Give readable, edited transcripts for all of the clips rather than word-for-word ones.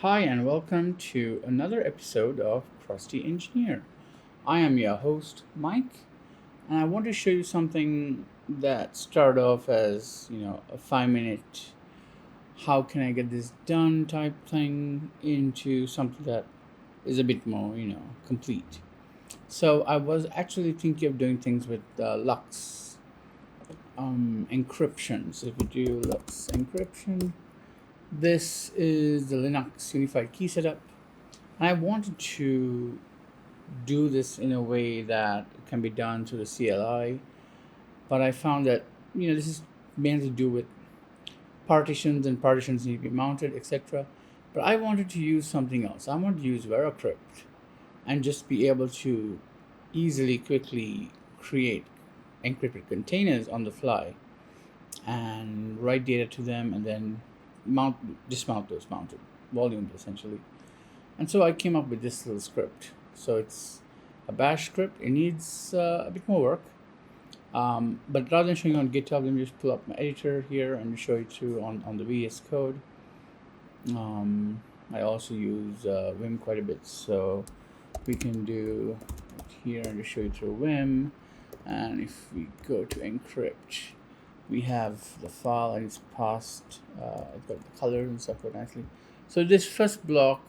Hi, and welcome to another episode of Crusty Engineer. I am your host, Mike, and I want to show you something that started off as, a 5 minute, how can I get this done type thing into something that is a bit more, complete. So I was actually thinking of doing things with Lux encryption. So if you do Lux encryption, this is the Linux unified key setup. I wanted to do this in a way that can be done through the CLI, but I found that this is mainly to do with partitions, and partitions need to be mounted, etc. But I wanted to use something else. I wanted to use VeraCrypt and just be able to easily, quickly create encrypted containers on the fly and write data to them, and then dismount those mounted volumes essentially. And so I came up with this little script. So it's a bash script. It needs a bit more work. But rather than showing on GitHub, let me just pull up my editor here and show you through on the VS Code. I also use Vim quite a bit. So we can do it here and just show you through Vim. And if we go to encrypt, we have the file and it's passed. I've got the colors and stuff quite nicely. So this first block,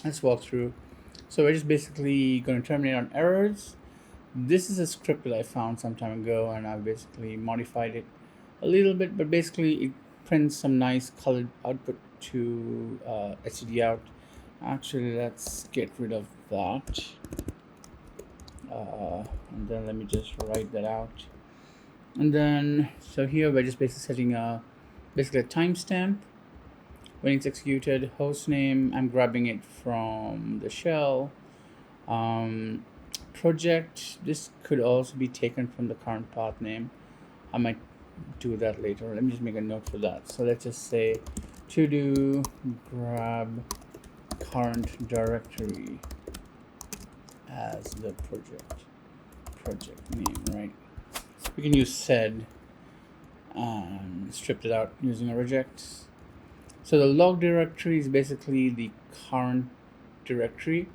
let's walk through. So we're just basically going to terminate on errors. This is a script that I found some time ago, and I've basically modified it a little bit, but basically it prints some nice colored output to std out. Actually, let's get rid of that. And then let me just write that out. And then, so here we're just basically setting basically a timestamp when it's executed. Host name, I'm grabbing it from the shell. Project, this could also be taken from the current path name. I might do that later. Let me just make a note for that. So let's just say to do grab current directory as the project name, right? We can use sed and stripped it out using a reject. So the log directory is basically the current directory.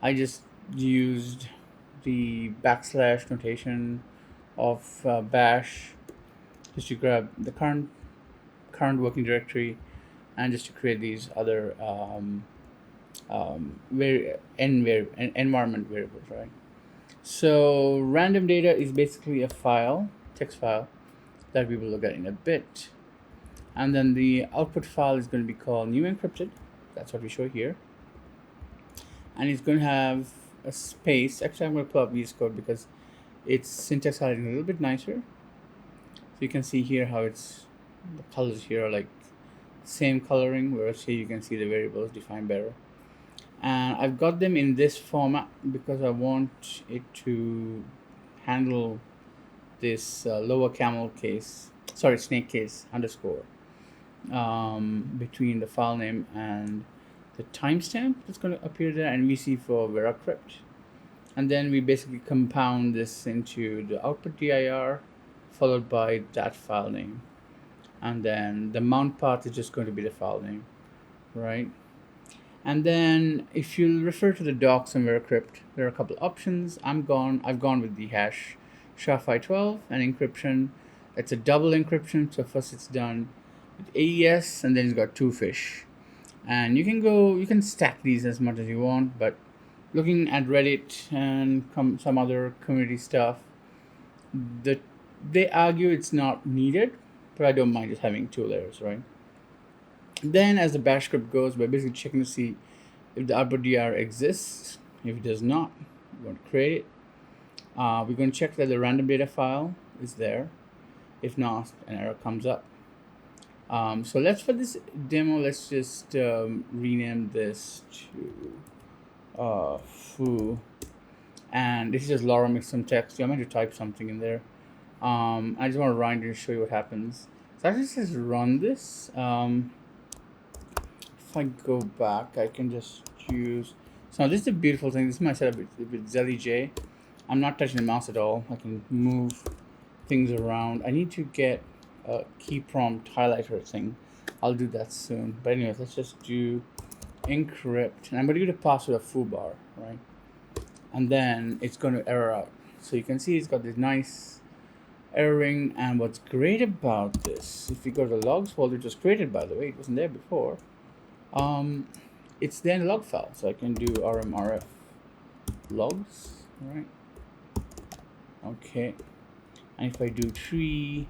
I just used the backslash notation of bash just to grab the current working directory, and just to create these other environment variables, right? So random data is basically a file, text file, that we will look at in a bit. And then the output file is going to be called new encrypted. That's what we show here. And it's going to have a space. Actually, I'm going to pull up VS Code because its syntax highlighting a little bit nicer. So you can see here how it's, the colors here are like same coloring, whereas here you can see the variables defined better. And I've got them in this format because I want it to handle this lower snake case underscore between the file name and the timestamp that's going to appear there, and we see for VeraCrypt. And then we basically compound this into the output dir followed by that file name. And then the mount path is just going to be the file name, right? And then if you refer to the docs in VeraCrypt, there are a couple options. I've gone with the hash SHA-512 and encryption. It's a double encryption. So first it's done with AES, and then it's got two fish. And you can stack these as much as you want, but looking at Reddit and some other community stuff, they argue it's not needed, but I don't mind just having two layers, right? Then as the bash script goes, we're basically checking to see if the output dir exists. If it does not, we're going to create it. We're going to check that the random data file is there. If not, an error comes up. So for this demo, let's just rename this to foo. And this is just Laura mix some text. I'm going to type something in there. I just want to run to show you what happens. So I just run this. If I go back, I can just use. So now this is a beautiful thing. This is my setup with ZeliJ. I'm not touching the mouse at all. I can move things around. I need to get a key prompt highlighter thing. I'll do that soon. But anyways, let's just do encrypt, and I'm going to give the password a foobar, right? And then it's going to error out. So you can see it's got this nice erroring. And what's great about this, if you go to the logs folder, it was created, by the way, it wasn't there before. It's there in the log file, so I can do rmrf logs, right? Okay, and if I do tree,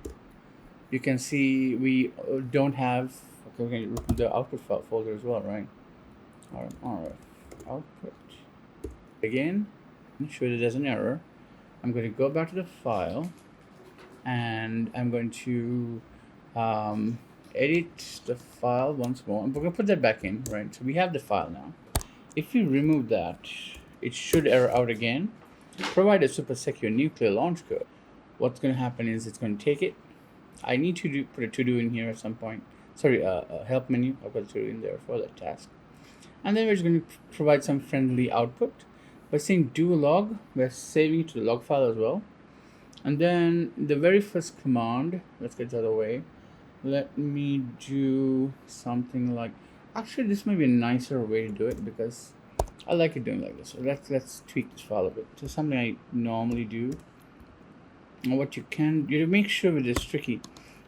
you can see we don't have. Okay, we can remove the output file folder as well, right? rmrf output again. Show that there's an error. I'm going to go back to the file, and I'm going to edit the file once more, and we're going to put that back in, right? So we have the file now. If you remove that, it should error out again. Provide a super secure nuclear launch code. What's going to happen is it's going to take it. I need to put a to-do in here at some point. Sorry, a help menu. I've got a to-do in there for that task. And then we're just going to provide some friendly output. By saying do log, we're saving it to the log file as well. And then the very first command, let's get it out of the way. Let me do something like, actually this might be a nicer way to do it because I like it doing like this. So let's tweak this file a bit to something I normally do. And what you make sure with this tricky,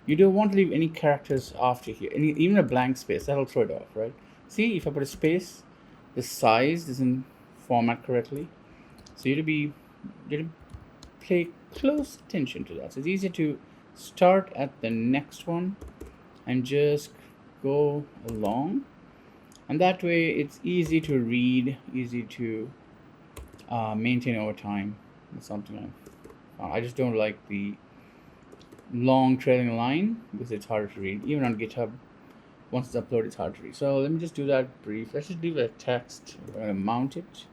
you don't want to leave any characters after here, even a blank space, that'll throw it off, right? See, if I put a space, the size doesn't format correctly. So you have to pay close attention to that. So it's easier to start at the next one and just go along, and that way it's easy to read, easy to maintain over time. That's something I just don't like the long trailing line because it's harder to read. Even on GitHub, once it's uploaded, it's hard to read. So let me just do that brief. Let's just leave a text. We're going to mount it.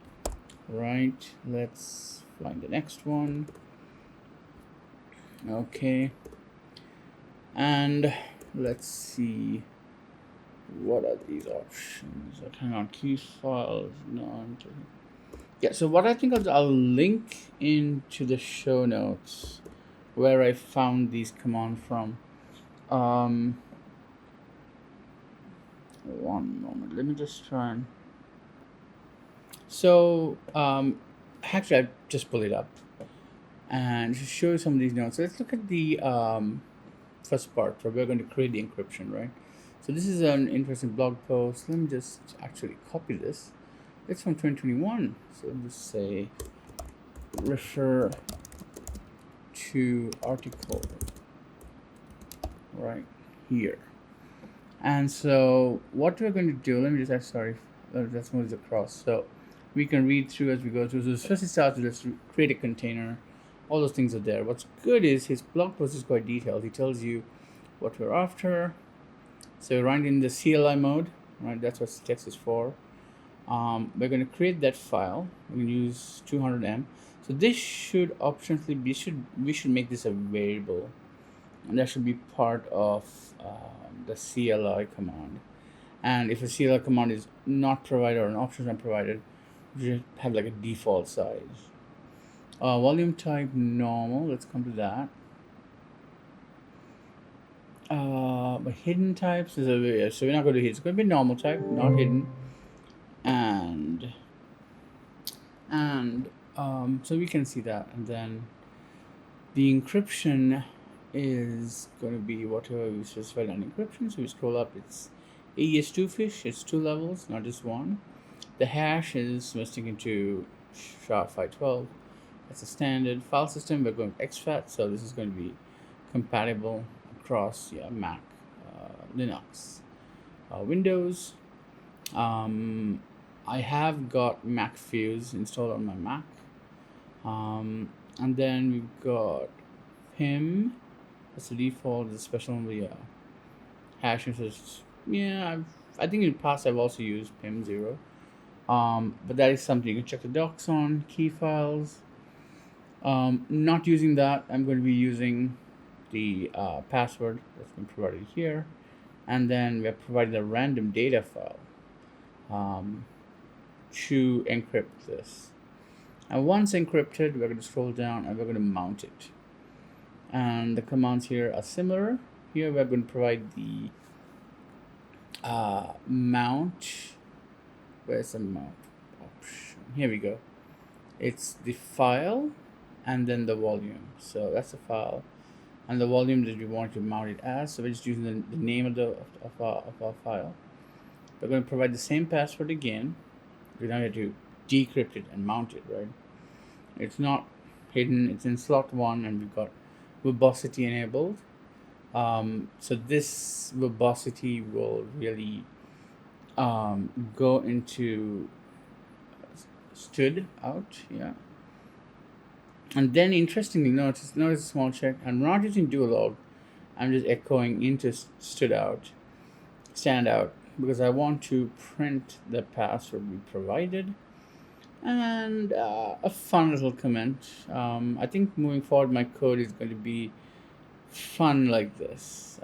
Right. Let's find the next one. Okay. And let's see. What are these options? Hang on. Key files. None. Yeah, so what I think I'll link into the show notes where I found these commands from. One moment, let me just try and. So, actually, I just pulled it up and to show you some of these notes. So let's look at the first part where we're going to create the encryption, right? So this is an interesting blog post. Let me just actually copy this. It's from 2021. So let me just say refer to article right here. And so what we're going to do, let me just let's move this across so we can read through as we go through. So first it starts with just create a container. All those things are there. What's good is his blog post is quite detailed. He tells you what we're after. So right in the CLI mode, right? That's what text is for. We're going to create that file. We're going to use 200M. So this should optionally be, we should make this a variable, and that should be part of the CLI command. And if a CLI command is not provided or an option is not provided, we should have like a default size. Volume type normal. Let's come to that. But hidden types is so we're not going to hit. It's going to be normal type, not hidden. And so we can see that, and then the encryption is going to be whatever we specified on encryption. So we scroll up, it's AES2 fish, it's 2 levels, not just 1. The hash is, we're sticking to SHA-512. That's a standard file system. We're going exFAT, so this is going to be compatible across Mac, Linux, Windows. I have got MacFuse installed on my Mac. And then we've got PIM. That's the default. The special hashing. So I think in the past I've also used PIM 0. But that is something you can check the docs on. Key files. Not using that. I'm going to be using the password that's been provided here, and then we're providing a random data file to encrypt this. And once encrypted, we're going to scroll down and we're going to mount it. And the commands here are similar. Here we're going to provide the mount. Where's the mount option? Here we go. It's the file and then the volume. So that's the file and the volume that we want to mount it as. So we're just using the name of our file. We're going to provide the same password again. We now have to decrypt it and mount it, right? It's not hidden, it's in slot 1, and we've got verbosity enabled. So this verbosity will really go into stood out, yeah. And then interestingly, notice a small check. I'm not using duolog, I'm just echoing into stood out, stand out, because I want to print the password we provided. And a fun little comment. I think moving forward, my code is going to be fun like this,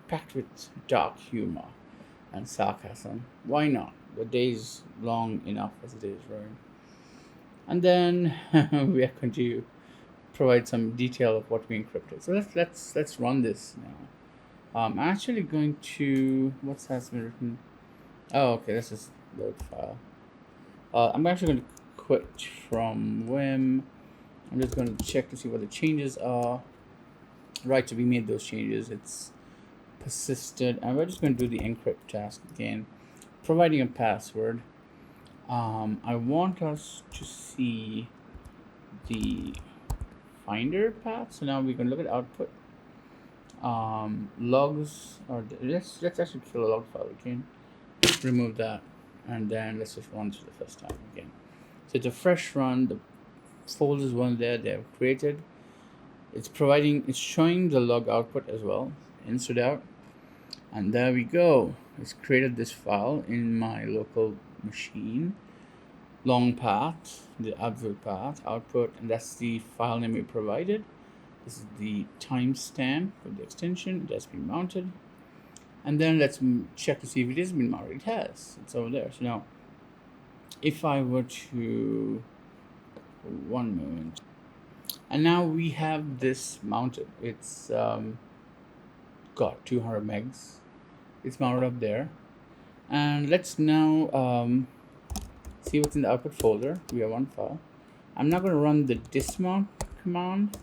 packed with dark humor and sarcasm. Why not? The day's long enough as it is, right? And then we are going to provide some detail of what we encrypted. So let's run this now. I'm actually going to what's has been written. Oh, okay. This is load file. I'm actually going to quit from Vim. I'm just going to check to see what the changes are. Right, so we made those changes. It's persisted, and we're just going to do the encrypt task again, providing a password. I want us to see the finder path. So now we can look at output. Logs, or let's actually kill a log file again. Remove that, and then let's just run for the first time again. So it's a fresh run. The folders weren't there; they have created. It's showing the log output as well, insert out, and there we go. It's created this file in my local machine. Long path, the absolute path, output, and that's the file name we provided. This is the timestamp of the extension. It has been mounted. And then let's check to see if it has been mounted. It has. It's over there. So now, if I were to, one moment, and now we have this mounted. It's got 200 megs. It's mounted up there. And let's now see what's in the output folder. We have one file. I'm not going to run the dismount command.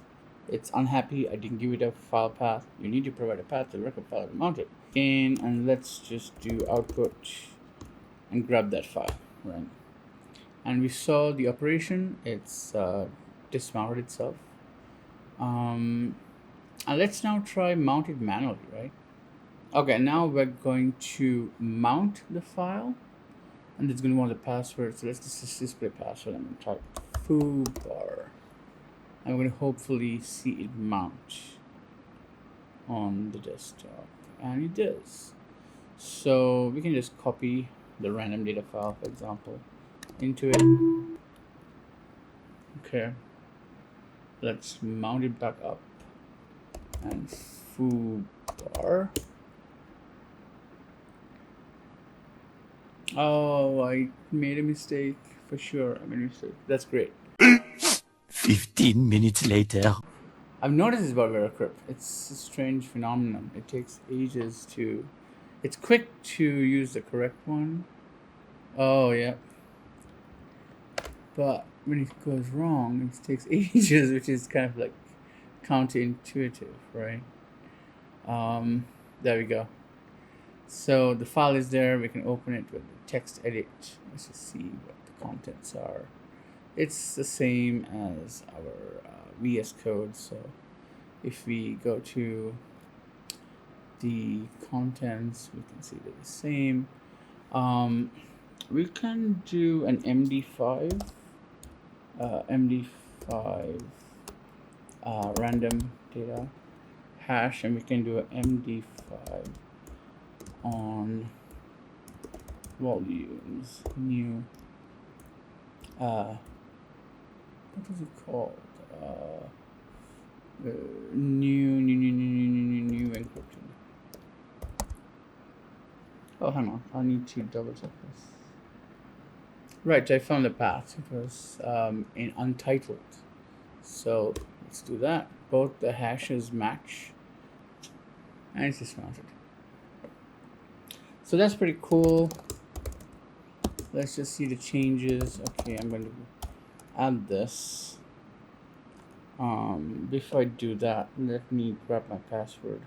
It's unhappy. I didn't give it a file path. You need to provide a path to the record file to mount it. Again, and let's just do output and grab that file, right? And we saw the operation. It's dismounted itself. And let's now try mount it manually, right? Okay, now we're going to mount the file, and it's going to want the password. So let's just display password. I'm going to type foobar. I'm going to hopefully see it mount on the desktop, and it does. So we can just copy the random data file, for example, into it. Okay, let's mount it back up, and foobar. Oh, I made a mistake for sure. I made a mistake. That's great. 15 minutes later. I've noticed this about VeraCrypt. It's a strange phenomenon. It takes ages to. It's quick to use the correct one. Oh, yeah. But when it goes wrong, it takes ages, which is kind of like counterintuitive, right? There we go. So the file is there. We can open it with the text edit. Let's just see what the contents are. It's the same as our VS Code. So if we go to the contents, we can see they're the same. We can do an MD5 random data hash, and we can do an MD5 on volumes, new, what is it called? New encryption. Oh, hang on, I need to double check this. Right, I found the path. It was in untitled. So let's do that. Both the hashes match, and it's dismounted. So that's pretty cool. Let's just see the changes. Okay, I'm going to add this. Before I do that, let me grab my password.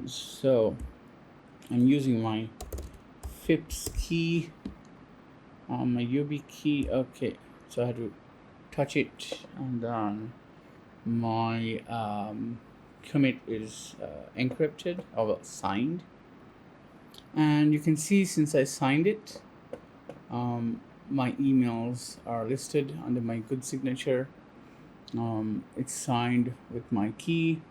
So I'm using my FIPS key, my UB key. Okay, so I had to touch it, and then my commit is encrypted or signed, and you can see since I signed it, my emails are listed under my good signature. It's signed with my key.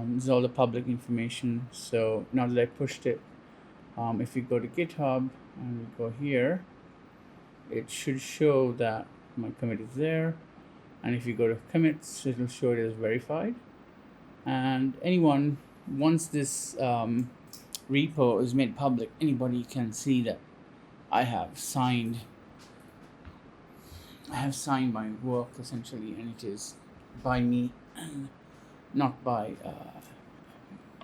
This is all the public information. So now that I pushed it, if we go to GitHub and we go here, it should show that my commit is there. And if you go to commits, it will show it as verified. And anyone, once this repo is made public, anybody can see that I have signed my work essentially, and it is by me and not by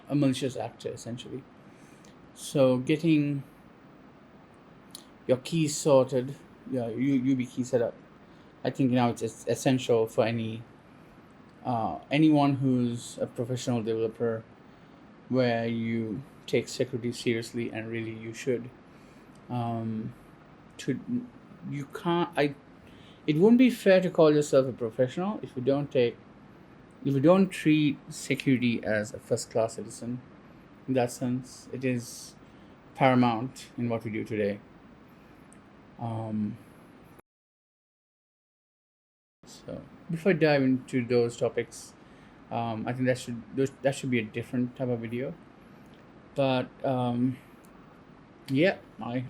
a malicious actor essentially. So getting your keys sorted, your UB key set up, I think now it's essential for anyone who's a professional developer, where you take security seriously, and really you should. You can't. It wouldn't be fair to call yourself a professional if you don't treat security as a first-class citizen. In that sense, it is paramount in what we do today. So before I dive into those topics, I think that should be a different type of video. But yeah, I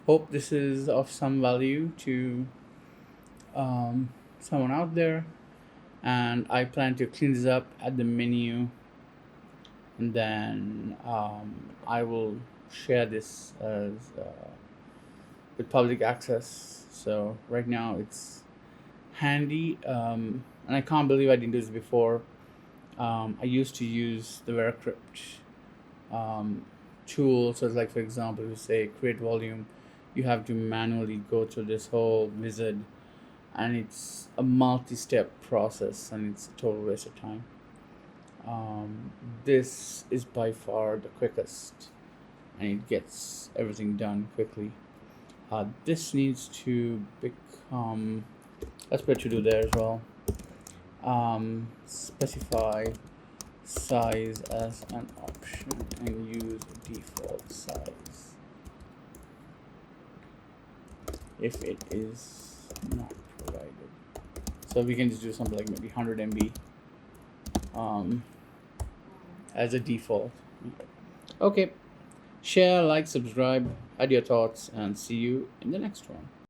hope this is of some value to someone out there, and I plan to clean this up at the menu, and then I will share this as with public access. So right now it's handy, and I can't believe I didn't do this before. I used to use the VeraCrypt tool. So it's like, for example, you say create volume, you have to manually go through this whole wizard, and it's a multi-step process, and it's a total waste of time. This is by far the quickest, and it gets everything done quickly. This needs to become, let's put to do there as well. Specify size as an option and use default size if it is not provided. So we can just do something like maybe 100 MB as a default. Okay, share, like, subscribe, add your thoughts, and see you in the next one.